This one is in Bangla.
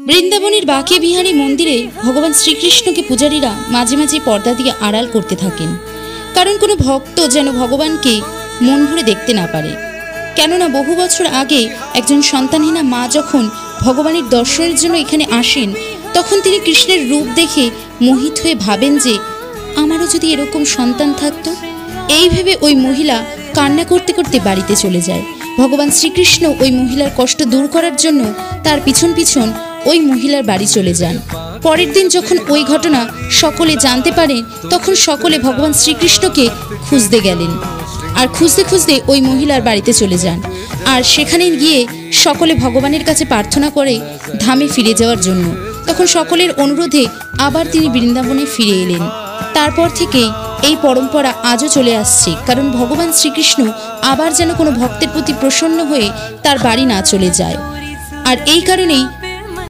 বৃন্দাবনের বাঁকে বিহারী মন্দিরে ভগবান শ্রীকৃষ্ণকে পূজারীরা মাঝে মাঝে পর্দা দিয়ে আড়াল করতে থাকেন, কারণ কোনো ভক্ত যেন ভগবানকে মন ভরে দেখতে না পারে। কেননা বহু বছর আগে একজন সন্তানহীনা মা যখন ভগবানের দর্শনের জন্য এখানে আসেন, তখন তিনি কৃষ্ণের রূপ দেখে মোহিত হয়ে ভাবেন যে আমারও যদি এরকম সন্তান থাকতো। এই ভেবে ওই মহিলা কান্না করতে করতে বাড়িতে চলে যায়। ভগবান শ্রীকৃষ্ণ ওই মহিলার কষ্ট দূর করার জন্য তার পিছন পিছন ওই মহিলার বাড়ি চলে যান। পরের দিন যখন ওই ঘটনা সকলে জানতে পারেন, তখন সকলে ভগবান শ্রীকৃষ্ণকে খুঁজতে গেলেন, আর খুঁজতে খুঁজতে ওই মহিলার বাড়িতে চলে যান। আর সেখানে গিয়ে সকলে ভগবানের কাছে প্রার্থনা করে ধামে ফিরে যাওয়ার জন্য। তখন সকলের অনুরোধে আবার তিনি বৃন্দাবনে ফিরে এলেন। তারপর থেকেই এই পরম্পরা আজও চলে আসছে, কারণ ভগবান শ্রীকৃষ্ণ আবার যেন কোনো ভক্তের প্রতি প্রসন্ন হয়ে তার বাড়ি না চলে যায়। আর এই কারণেই